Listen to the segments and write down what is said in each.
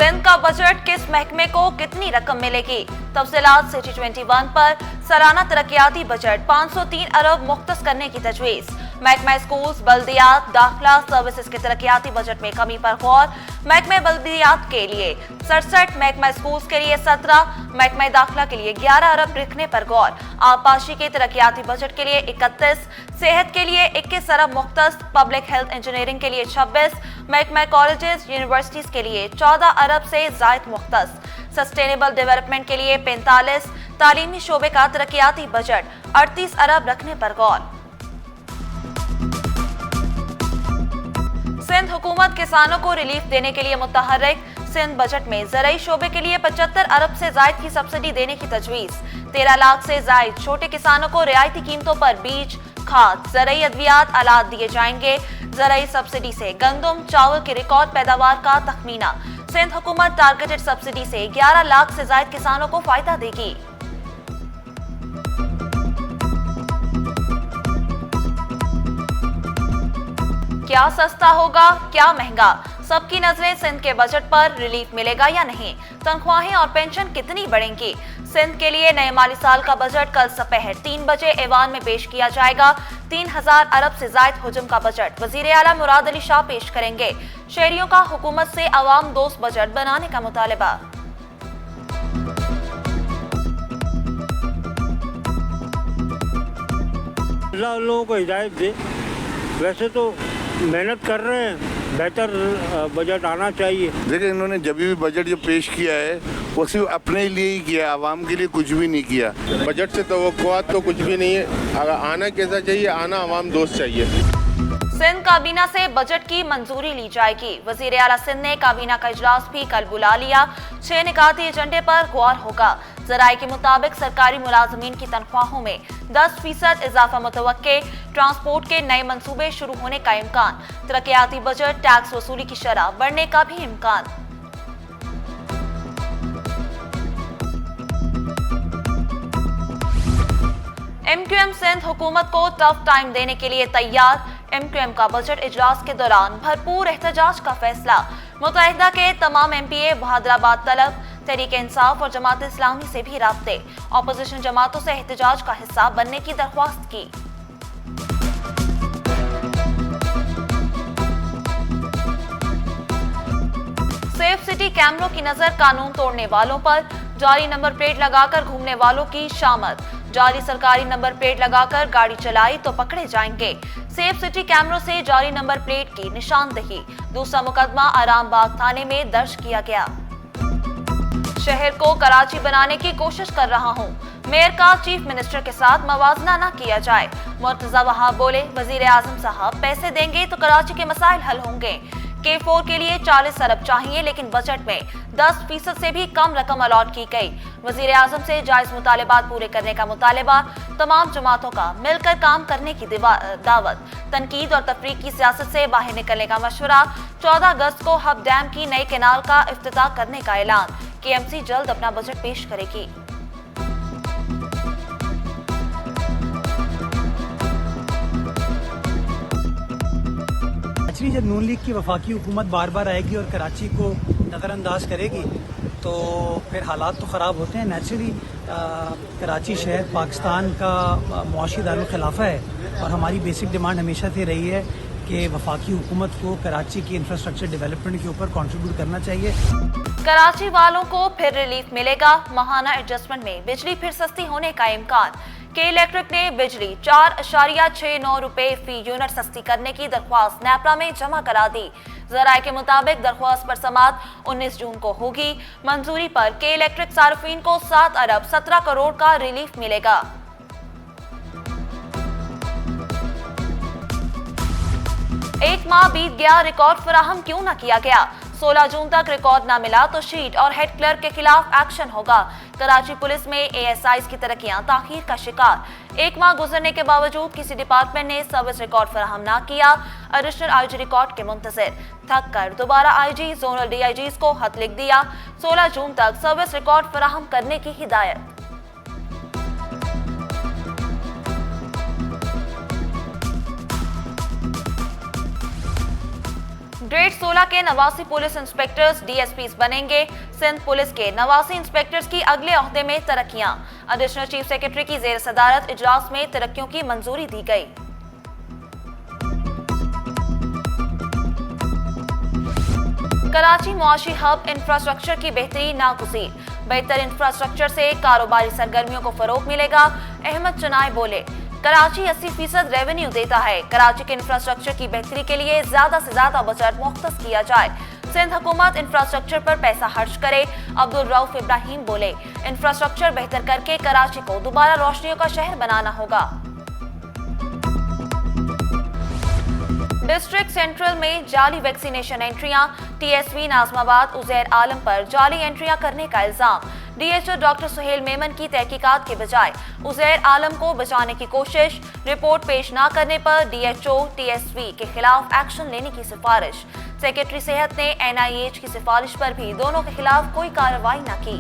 सिंध का बजट किस महकमे को कितनी रकम मिलेगी? तफसीलात सिटी 21 पर। सालाना तरक्याती बजट 503 अरब मुख्तस करने की तजवीज़। महकमा स्कूल्स, बल्दियात, दाखिला सर्विसेज के तरक्याती बजट में कमी पर गौर। महकमा बल्दियात के लिए 67, महकमा स्कूल्स के लिए 17, महकमा दाखिला के लिए 11 अरब रखने पर गौर। आबपाशी के तरक्याती बजट के लिए 31, सेहत के लिए 21 अरब मुख्तस, पब्लिक हेल्थ इंजीनियरिंग के लिए 26, महकमा कॉलेजेस यूनिवर्सिटीज के लिए 14 अरब से जायद मुख्तस, सस्टेनेबल डेवलपमेंट के लिए 45, तालीमी शोबे का तरक्याती बजट 38 अरब रखने पर गौर। सिंध हुकूमत किसानों को रिलीफ देने के लिए मुतहर्रिक। सिंध बजट में ज़राई शोबे के लिए 75 अरब से जायद की सब्सिडी देने की तजवीज़। 13 लाख से जायद छोटे किसानों को रियायती कीमतों पर बीज, खाद, ज़राई अद्वियात, आलात दिए जाएंगे। ज़राई सब्सिडी से गंदम, चावल की रिकॉर्ड पैदावार का तखमीना। सिंध हुकूमत टारगेटेड सब्सिडी से 11 लाख से जायद किसानों को फायदा देगी। क्या सस्ता होगा, क्या महंगा? सबकी नजरें सिंध के बजट पर। रिलीफ मिलेगा या नहीं? तनख्वाहें और पेंशन कितनी बढ़ेंगी? सिंध के लिए नए माली साल का बजट कल दोपहर 3 बजे ऐवान में पेश किया जाएगा। 3000 अरब से जायद हुजम का बजट वजीर आला मुराद अली शाह पेश करेंगे। शहरियों का हुकूमत से अवाम दोस्त बजट बनाने का मुतालबा। लोगों को हिदायत दे, वैसे तो मेहनत कर रहे हैं, बेहतर बजट आना चाहिए। देखिए, इन्होंने जब भी बजट जो पेश किया है वो सिर्फ अपने लिए ही किया, आवाम के लिए कुछ भी नहीं किया। बजट से तवक्कुआत तो कुछ भी नहीं है। अगर आना कैसा चाहिए, आना आवाम दोस्त चाहिए। सिंध काबीना से बजट की मंजूरी ली जाएगी। वजीर आला सिंध ने काबीना का इजलास भी कल बुला लिया। 6 निकाती एजेंडे पर गौर होगा। जराये के मुताबिक सरकारी मुलाजमीन की तनख्वाहों में 10% इजाफा मुतवक्के। ट्रांसपोर्ट के नए मंसूबे शुरू होने का इम्कान। तरक्याती बजट, टैक्स वसूली की शरह बढ़ने का भी इम्कान। MQM सिंध हुकूमत को टफ टाइम देने के लिए तैयार। MQM का बजट इजलास के दौरान भरपूर एहतजाज का फैसला। मुत्तहिदा के तमाम MPA बहादुराबाद तलब। तहरीक इंसाफ और जमात इस्लामी से भी राब्ते। ऑपोजिशन जमातों से एहतजाज का हिस्सा बनने की दरख्वास्त की। सेफ सिटी कैमरों की नजर कानून तोड़ने वालों पर। जाली नंबर प्लेट लगाकर घूमने वालों की शामत। जाली सरकारी नंबर प्लेट लगाकर गाड़ी चलाई तो पकड़े जाएंगे। सेफ सिटी कैमरों से जाली नंबर प्लेट की निशानदही। दूसरा मुकदमा आराम बाग थाने में दर्ज किया गया। शहर को कराची बनाने की कोशिश कर रहा हूँ। मेयर का चीफ मिनिस्टर के साथ मवाजना न किया जाए। मुर्तजा वहाब बोले, वजीर आजम साहब पैसे देंगे तो कराची के मसाइल हल होंगे। K4 के लिए 40 अरब चाहिए, लेकिन बजट में 10% से भी कम रकम अलॉट की गई। वजीर आजम से जायज मुतालबात पूरे करने का मुतालबा। तमाम जमातों का मिलकर काम करने की दावत। तनकीद और तफरीक की सियासत से बाहर निकलने का मशवरा। 14 अगस्त को हब डैम की नई कैनाल का इफ्तिताह करने का ऐलान। KMC जल्द अपना बजट पेश करेगी। जब नून लीग की वफाकी हुकूमत बार बार आएगी और कराची को नज़रअंदाज करेगी तो फिर हालात तो ख़राब होते हैं। नेचुरली कराची शहर पाकिस्तान का मुआशी दारुल खिलाफा है और हमारी बेसिक डिमांड हमेशा से रही है कि वफाकी हुकूमत को कराची की इंफ्रास्ट्रक्चर डेवलपमेंट के ऊपर कंट्रीब्यूट करना चाहिए। कराची वालों को फिर रिलीफ मिलेगा। माहाना एडजस्टमेंट में बिजली फिर सस्ती होने का इम्कान। के इलेक्ट्रिक ने बिजली 4.69 रुपए फी यूनिट सस्ती करने की दरख्वास्त नेपरा में जमा करा दी। जराये के मुताबिक दरख्वास्त पर समाअत 19 जून को होगी। मंजूरी पर के इलेक्ट्रिक सार्फिन को 7 अरब 17 करोड़ का रिलीफ मिलेगा। एक माह बीत गया, रिकॉर्ड फराहम क्यों न किया गया? 16 जून तक रिकॉर्ड न मिला तो शीट और हेड क्लर्क के खिलाफ एक्शन होगा। कराची पुलिस में ASIs की तरक्कियां ताखीर का शिकार। एक माह गुजरने के बावजूद किसी डिपार्टमेंट ने सर्विस रिकॉर्ड फराहम न किया। एडिशनल IG रिकॉर्ड के मुंतजिर। थक कर दोबारा IG, जोनल DIGs को खत लिख दिया। 16 जून तक सर्विस रिकॉर्ड फराहम करने की हिदायत। ग्रेड 16 के 89 पुलिस इंस्पेक्टर्स डीएसपीज बनेंगे। सिंध पुलिस के 89 इंस्पेक्टर्स की अगले ओहदे में तरक्कियां। एडिशनल चीफ सेक्रेटरी की जेर सदारत इजलास में तरक्कियों की मंजूरी दी गई। कराची मुआशी हब इंफ्रास्ट्रक्चर की बेहतरी नागुज़ीर। बेहतर इंफ्रास्ट्रक्चर से कारोबारी सरगर्मियों को फरोग मिलेगा। अहमद चनाय बोले, कराची 80% रेवेन्यू देता है। कराची के इंफ्रास्ट्रक्चर की बेहतरी के लिए ज्यादा से ज्यादा बजट मुख्तस किया जाए। सिंध हुकूमत इंफ्रास्ट्रक्चर पर पैसा खर्च करे। अब्दुल रऊफ इब्राहिम बोले, इंफ्रास्ट्रक्चर बेहतर करके कराची को दोबारा रोशनियों का शहर बनाना होगा। डिस्ट्रिक्ट सेंट्रल में जाली वैक्सीनेशन एंट्रियां। टीएसवी नाजमाबाद उजैर आलम पर जाली एंट्रियां करने का इल्जाम। डीएचओ डॉक्टर सुहेल मेमन की तहकीकात के बजाय उजैर आलम को बचाने की कोशिश। रिपोर्ट पेश न करने पर डीएचओ टीएसवी के खिलाफ एक्शन लेने की सिफारिश। सेक्रेटरी सेहत ने एनआईएच की सिफारिश पर भी दोनों के खिलाफ कोई कार्रवाई न की।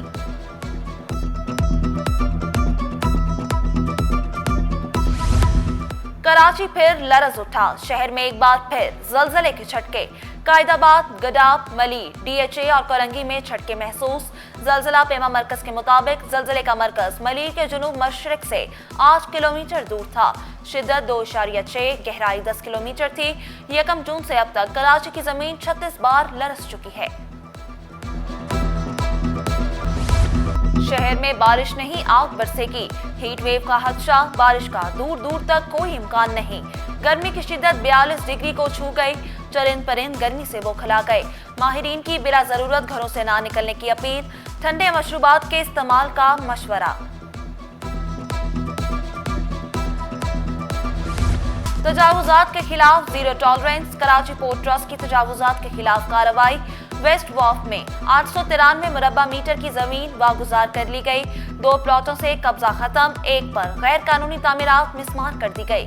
कराची फिर लरज उठा। शहर में एक बार फिर जलजले के झटके। कायदाबाद, गडाब, मली, डीएचए और कोरंगी में झटके महसूस। जलजला पेमा मरकज के मुताबिक जलजले का मरकज मली के जुनूब मशरिक से 8 किलोमीटर दूर था। शिद्दत 2.6, गहराई 10 किलोमीटर थी। 1 जून से अब तक कराची की जमीन 36 बार लरस चुकी है। शहर में बारिश नहीं, आग बरसेगी। हीट वेव का खदशा, बारिश का दूर दूर तक कोई इम्कान नहीं। गर्मी की शिद्दत 42 डिग्री को छू गई। चरिंद परिंद गर्मी से बौखला गए। माहिरीन की बिला जरूरत घरों से ना निकलने की अपील। ठंडे मशरूबात के इस्तेमाल का मशवरा। तजावुजात के खिलाफ zero tolerance. Karachi port trust की तजावुजात के खिलाफ कार्रवाई। वेस्ट वॉफ में 893 मुरब्बा मीटर की जमीन वागुजार कर ली गई। 2 प्लॉटों से कब्जा खत्म। एक पर गैर कानूनी तामीरात मिसमार कर दी गई।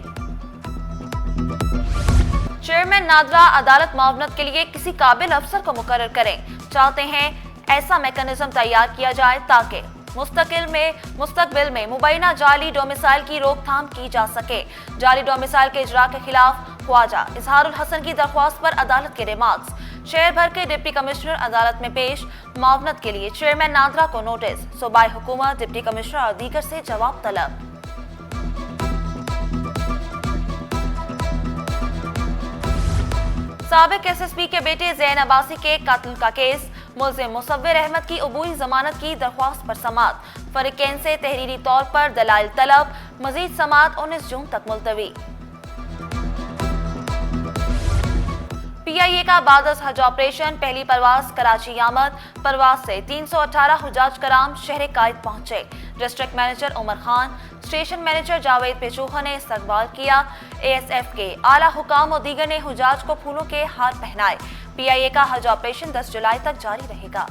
चेयरमैन नादरा अदालत मावनत के लिए किसी काबिल अफसर को मुकर्रर करें। चाहते हैं ऐसा मैकेनिज्म तैयार किया जाए ताकि मुस्तकबिल में मुबैना जाली डोमिसाइल की रोकथाम की जा सके। जाली डोमिसाइल के इजरा के खिलाफ ख्वाजा इजहारुल हसन की दरख्वास्त पर अदालत के रिमार्क्स। शहर भर के डिप्टी कमिश्नर अदालत में पेश। मावनत के लिए चेयरमैन नादरा को नोटिस। सूबाई हुकूमत, डिप्टी कमिश्नर और दीगर से जवाब तलब। साबिक एसएसपी के बेटे ज़ैन अब्बासी के कत्ल का केस। मुल्ज़िम मुसव्विर अहमद की अबूई जमानत की दरख्वास्त पर समाअत। फरीकैन से तहरीरी तौर पर दलाइल तलब। मजीद समाअत 19 जून तक मुलतवी। पीआईए का बादस हज ऑपरेशन। पहली परवाज कराची आमद। परवाज से 318 हुजाज कराम शहर कायद पहुंचे। District manager Umar Khan, station manager Javed Pechuha ने इस्तकबाल किया। एएसएफ के आला हुकाम और दीगर ने हुजाज को फूलों के हार पहनाए। पीआईए का हज ऑपरेशन 10 जुलाई तक जारी रहेगा।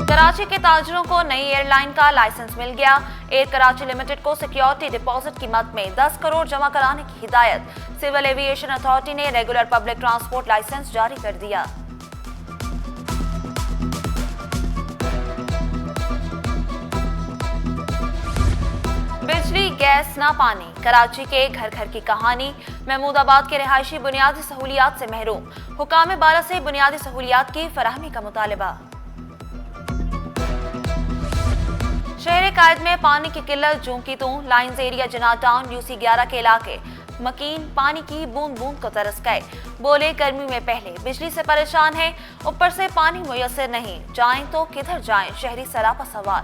कराची के ताजरों को नई एयरलाइन का लाइसेंस मिल गया। एयर कराची लिमिटेड को सिक्योरिटी डिपॉजिट की मद में 10 करोड़ जमा कराने की हिदायत। सिविल एविएशन अथॉरिटी ने रेगुलर पब्लिक ट्रांसपोर्ट लाइसेंस जारी कर दिया। बिजली, गैस ना पानी। कराची के घर घर की कहानी। महमूदाबाद के रिहायशी बुनियादी सहूलियात से महरूम। हुकाम बाला से बुनियादी सहूलियात की फराहमी का मुतालबा। शहर कायद में पानी की किल्लत जूं की तूं। लाइन्स एरिया जिना टाउन यूसी 11 के इलाके मकीन पानी की बूंद बूंद को तरस गए। बोले, गर्मी में पहले बिजली से परेशान है, ऊपर से पानी मुयस्सर नहीं। जाएं तो किधर जाएं, शहरी सरापा सवाल।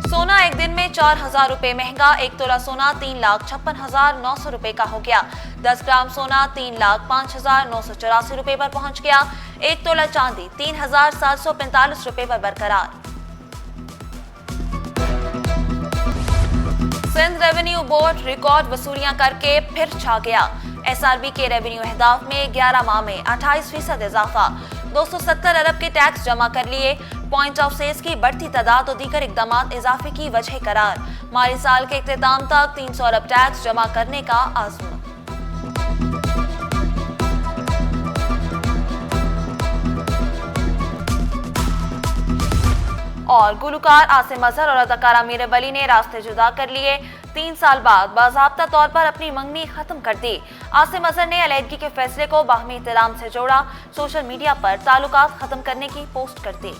सोना एक दिन में 4,000 रुपए महंगा। 1 तोला सोना 3,56,900 रुपए का हो गया। 10 ग्राम सोना 3,05,984 रुपए पर पहुंच गया। 1 तोला चांदी 3,745 रुपए पर बरकरार। सिंध रेवेन्यू बोर्ड रिकॉर्ड वसूलियां करके फिर छा गया। एसआरबी के रेवेन्यू अहदाफ में 11 माह में 28% इजाफा। 270 अरब के टैक्स जमा कर लिए। पॉइंट ऑफ सेल्स की बढ़ती तादाद और दीगर इकदाम इजाफे की वजह करार। माली साल के इख्तिताम तक 300 अरब टैक्स जमा करने का आज़म। और गुलकार आसिम अजहर और अदाकारा मीरा वली ने रास्ते जुदा कर लिए। 3 साल बाद बाज़ाब्ता तौर पर अपनी मंगनी खत्म कर दी। आसिम अजहर ने अलहदगी के फैसले को बाहमी इहतराम से जोड़ा, सोशल मीडिया पर ताल्लुकात खत्म करने की पोस्ट कर दी।